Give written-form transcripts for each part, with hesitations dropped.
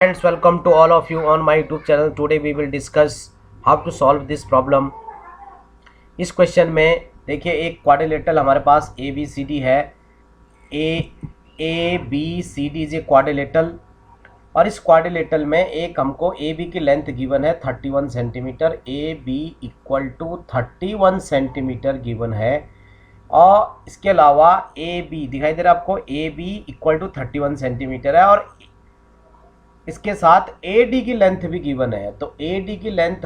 Friends, welcome to all of you on my YouTube channel. Today we will discuss how to solve this problem. इस question में देखिए एक quadrilateral हमारे पास ए B C D है. A B C D is a quadrilateral और इस quadrilateral में एक हमको ए बी की लेंथ गिवन है 31 centimetre. A B equal to 31 centimetre given है और इसके अलावा ए बी दिखाई दे रहा है आपको. A B equal to 31 centimetre है और इसके साथ ए डी की लेंथ भी गिवन है. तो ए डी की लेंथ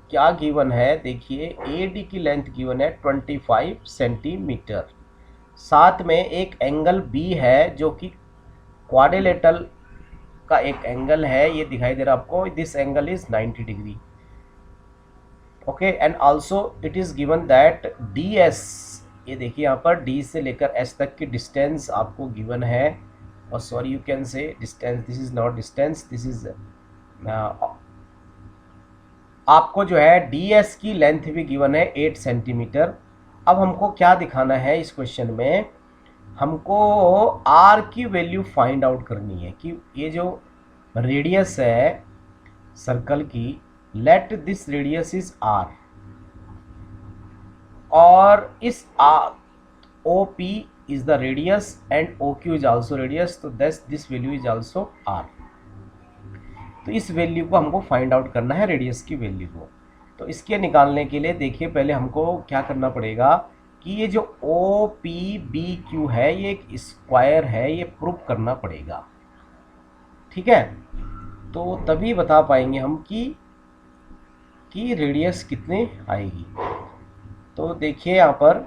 क्या गिवन है, देखिए ए डी की लेंथ गिवन है 25 सेंटीमीटर. साथ में एक एंगल बी है जो कि क्वाड्रिलेटरल का एक एंगल है, ये दिखाई दे रहा है आपको. This angle is 90 degree. Okay, and also it is given that D S, ये देखिए यहाँ पर डी से लेकर एस तक की डिस्टेंस आपको गिवन है. और sorry you can say distance, this is not distance, this is आपको जो है डी एस की लेंथ भी गिवन है 8 सेंटीमीटर. अब हमको क्या दिखाना है इस क्वेश्चन में, हमको आर की वैल्यू फाइंड आउट करनी है कि ये जो रेडियस है सर्कल की, let this radius is r और इस r O P is the radius and OQ is also radius, so this value is also R. तो इस वैल्यू को हमको फाइंड आउट करना है, रेडियस की वैल्यू को. तो इसके निकालने के लिए देखिए पहले हमको क्या करना पड़ेगा कि ये जो OPBQ है ये एक स्क्वायर है, ये प्रूव करना पड़ेगा. ठीक है, तो तभी बता पाएंगे हम कि रेडियस कितने आएगी. तो देखिए यहाँ पर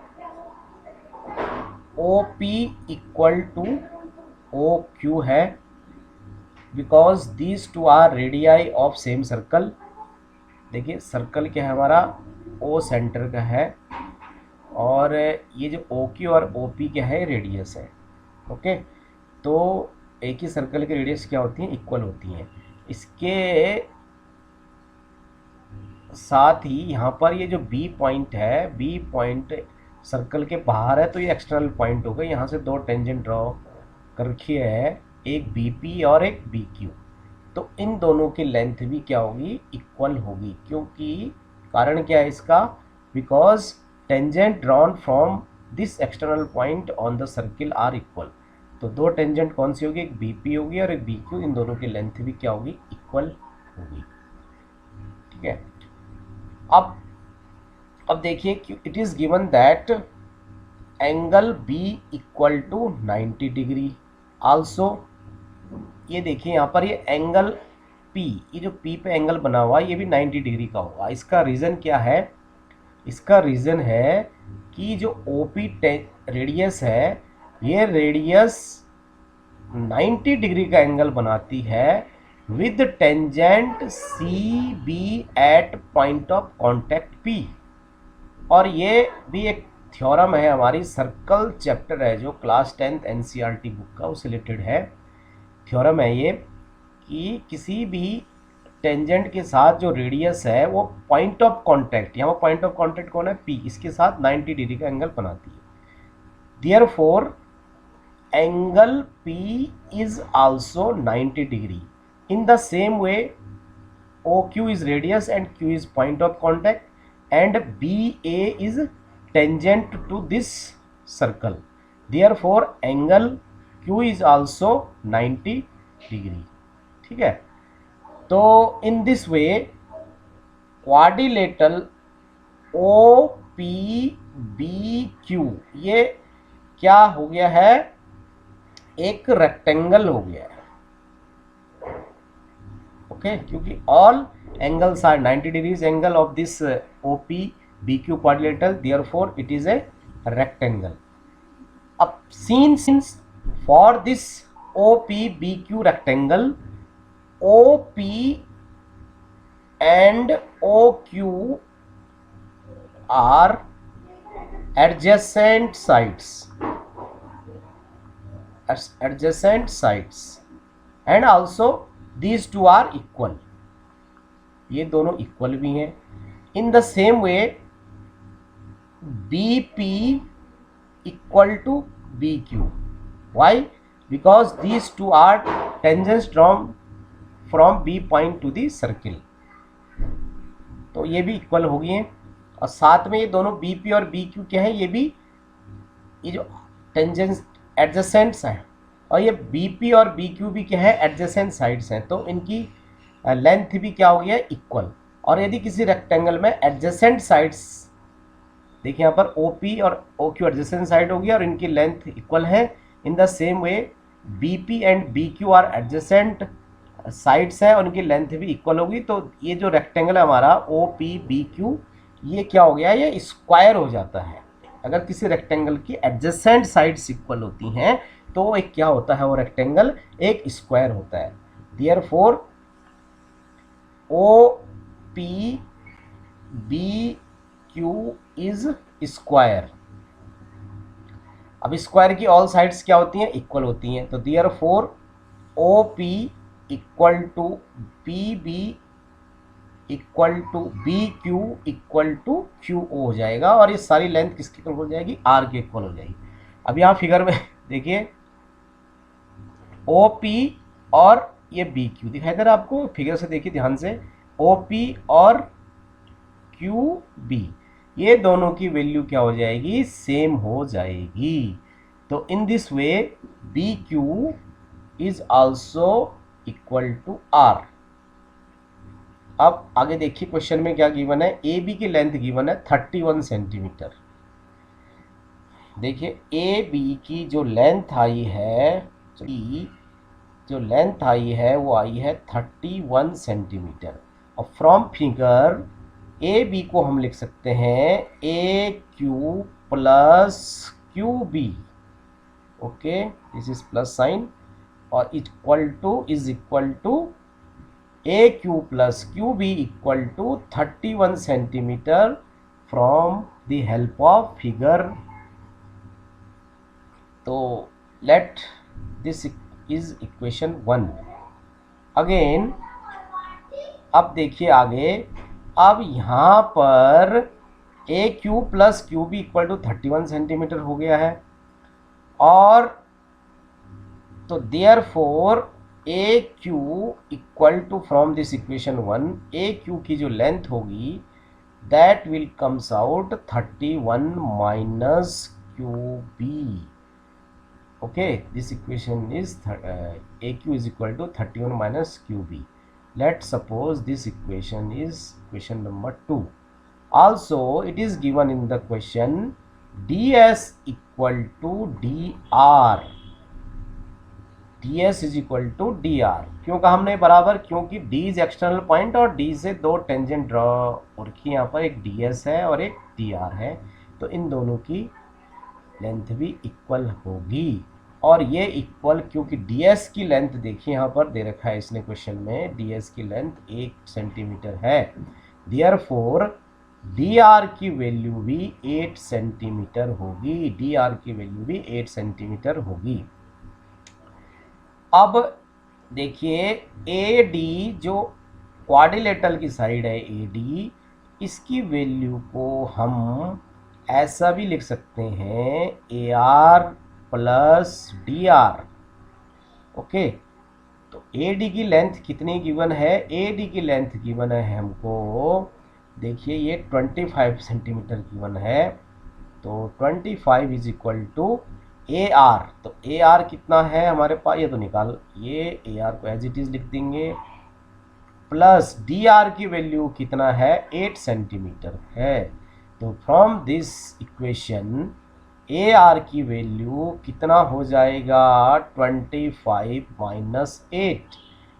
OP इक्वल टू OQ है because these two are radii of same circle. देखिए सर्कल क्या है हमारा, O सेंटर का है और ये जो OQ और OP क्या है, रेडियस है. ओके, तो एक ही सर्कल की रेडियस क्या होती है, इक्वल होती हैं. इसके साथ ही यहाँ पर ये जो B पॉइंट है, B पॉइंट सर्कल के बाहर है, तो ये एक्सटर्नल पॉइंट होगा. यहाँ से दो टेंजेंट ड्रॉ कर रखी है, एक BP और एक BQ. तो इन दोनों की लेंथ भी क्या होगी, इक्वल होगी. क्योंकि कारण क्या है इसका, because tangent drawn from this external point on the circle are equal. तो दो टेंजेंट कौन सी होगी, एक BP होगी और एक BQ. इन दोनों की लेंथ भी क्या होगी, इक्वल होगी. ठीक है, अब देखिए कि it is given that angle B equal to 90 degree. Also ये देखिए यहाँ पर ये एंगल P, ये जो P पे एंगल बना हुआ है ये भी 90 डिग्री का होगा. इसका रीज़न क्या है, इसका रीज़न है कि जो OP रेडियस है, ये रेडियस 90 डिग्री का एंगल बनाती है with tangent CB at point of contact P. और ये भी एक थ्योरम है, हमारी सर्कल चैप्टर है जो क्लास 10th NCERT बुक का, उससे रिलेटेड है. थ्योरम है ये कि किसी भी टेंजेंट के साथ जो रेडियस है वो पॉइंट ऑफ कांटेक्ट, यहाँ पर पॉइंट ऑफ कांटेक्ट कौन है, P, इसके साथ 90 डिग्री का एंगल बनाती है. Therefore angle P is also 90 degree. In the same way OQ is radius and Q is point of contact and BA is tangent to this circle. Therefore angle Q is also 90 degree. ठीक है, तो in this way quadrilateral OPBQ ये क्या हो गया है, एक rectangle हो गया है. ओके, क्योंकि all angles are 90 degrees angle of this OPBQ quadrilateral, therefore it is a rectangle. Up since for this OPBQ rectangle, OP and OQ are adjacent sides and also these two are equal. ये दोनों equal भी हैं. In the same way BP equal to BQ. Why? Because these two are tangents from B point to the circle, तो ये भी equal हो गई हैं। और साथ में ये दोनों बी पी और बी क्यू क्या है, ये भी ये जो टेंजेंस एडजेसेंट्स हैं, और ये बी पी और बी क्यू भी क्या है, एडजेसेंट साइड्स हैं, तो इनकी लेंथ भी क्या हो गया है, इक्वल। और यदि किसी रेक्टेंगल में एडजेसेंट साइड्स, देखिए यहाँ पर ओ पी और ओ क्यू एडजेसेंट साइड होगी और इनकी लेंथ इक्वल है, in the same way B P and B Q are adjacent sides है और इनकी लेंथ भी इक्वल होगी, तो ये जो रेक्टेंगल है हमारा ओ पी बी क्यू, ये क्या हो गया, ये स्क्वायर हो जाता है। अगर किसी रेक्टेंगल की एडजेसेंट साइड्स इक्वल होती हैं तो एक क्या होता है, वो रेक्टेंगल एक स्क्वायर होता है। Therefore O P B Q is square. अब स्क्वायर की ऑल साइड्स क्या होती हैं, इक्वल होती हैं, तो therefore O P equal to B B equal to B Q equal to Q O हो जाएगा, और ये सारी लेंथ किसकी इक्वल हो जाएगी, आर के इक्वल हो जाएगी। अब यहाँ फिगर में देखिए ओ पी और ये बी क्यू दिखाई दे रहा है आपको, फिगर से देखिए ध्यान से, ओ पी और क्यू बी, ये दोनों की वैल्यू क्या हो जाएगी, सेम हो जाएगी। तो in this way B Q is also equal to R. अब आगे देखिए क्वेश्चन में क्या गिवन है, ए बी की लेंथ गिवन है 31 सेंटीमीटर। देखिए ए बी की जो लेंथ आई है, जो लेंथ आई है वो आई है 31 सेंटीमीटर। और फ्रॉम फिगर ए बी को हम लिख सकते हैं A Q plus Q B, okay, this is plus sign, और equal to is equal to A Q plus Q B equal to 31 centimetre from the help of figure. तो let this is equation 1 again. अब देखिए आगे, अब यहाँ पर A Q plus Q B equal to 31 centimetre हो गया है, और तो therefore A Q equal to from this equation 1, A Q की जो लेंथ होगी that will comes out 31 minus Q B, okay, this equation is A Q is equal to 31 minus Q B. Let's suppose this equation is equation number 2. Also it is given in the question ds equal to dr, ds is equal to dr। क्यों कहा हमने बराबर, क्योंकि d is external point और d से दो tangent draw हो रखी है, यहाँ पर एक ds है और एक dr है, तो इन दोनों की लेंथ भी इक्वल होगी। और ये इक्वल, क्योंकि ds की लेंथ देखिए यहाँ पर दे रखा है इसने क्वेश्चन में, ds की लेंथ 1 सेंटीमीटर है, देयरफॉर dr की वैल्यू भी 8 सेंटीमीटर होगी, dr की वैल्यू भी 8 सेंटीमीटर होगी। अब देखिए AD जो क्वाड्रिलेटरल की साइड है AD, इसकी वैल्यू को हम ऐसा भी लिख सकते हैं AR प्लस DR, ओके। तो AD की लेंथ कितनी गिवन है, AD की लेंथ गिवन है हमको, देखिए ये 25 सेंटीमीटर गिवन है, तो 25 इज इक्वल टू AR, तो AR कितना है हमारे पास, ये तो निकाल, ये AR को एज इट इज लिख देंगे, प्लस DR की वैल्यू कितना है, 8 सेंटीमीटर है। तो फ्रॉम दिस इक्वेशन AR की वैल्यू कितना हो जाएगा, 25 माइनस 8,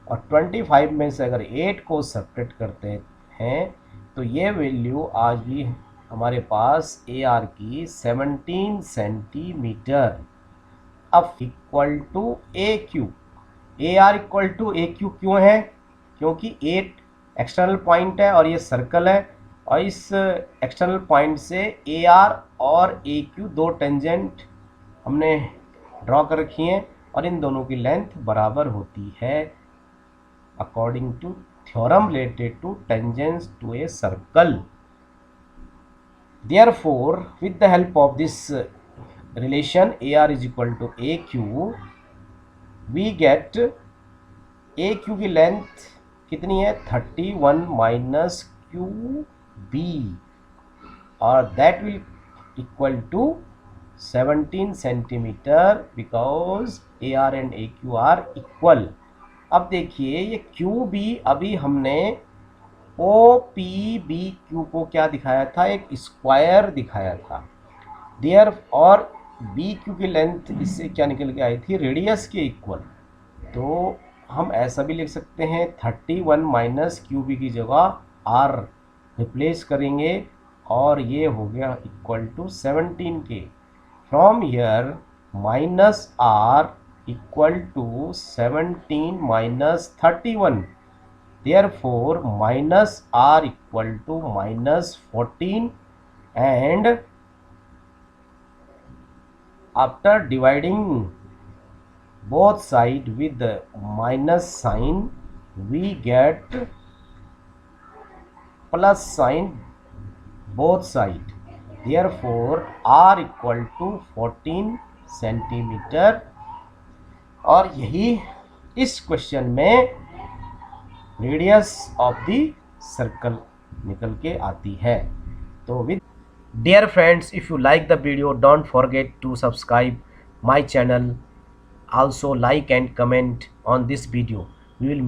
और 25 में से अगर 8 को सब्ट्रैक्ट करते हैं तो ये वैल्यू आज भी हमारे पास AR की 17 सेंटीमीटर। अब equal to AQ, AR equal to AQ क्यों है, क्योंकि 8 एक्सटर्नल पॉइंट है और ये सर्कल है, और इस एक्सटर्नल पॉइंट से AR और AQ दो टेंजेंट हमने ड्रॉ कर रखी हैं, और इन दोनों की लेंथ बराबर होती है according to theorem related to tangents to a circle. Therefore with the help of this relation AR is equal to AQ, we get A Q की लेंथ कितनी है 31 माइनस क्यू बी और that will equal to 17 centimetre because A R and A Q are equal. अब देखिए ये Q B अभी हमने ओ P B Q को क्या दिखाया था, एक स्क्वायर दिखाया था देयर, और बी क्यू की लेंथ इससे क्या निकल के आई थी, रेडियस के इक्वल। तो हम ऐसा भी लिख सकते हैं 31 माइनस क्यू बी की जगह आर रिप्लेस करेंगे और ये हो गया इक्वल टू 17 के। From here minus R equal to 17 minus 31, therefore minus r equal to minus 14, and after dividing both side with the minus sign we get plus sign both side, therefore r equal to 14 centimetre. और यही इस question में radius of the circle निकल के आती है। तो with dear friends, if you like the video don't forget to subscribe my channel, also like and comment on this video. We will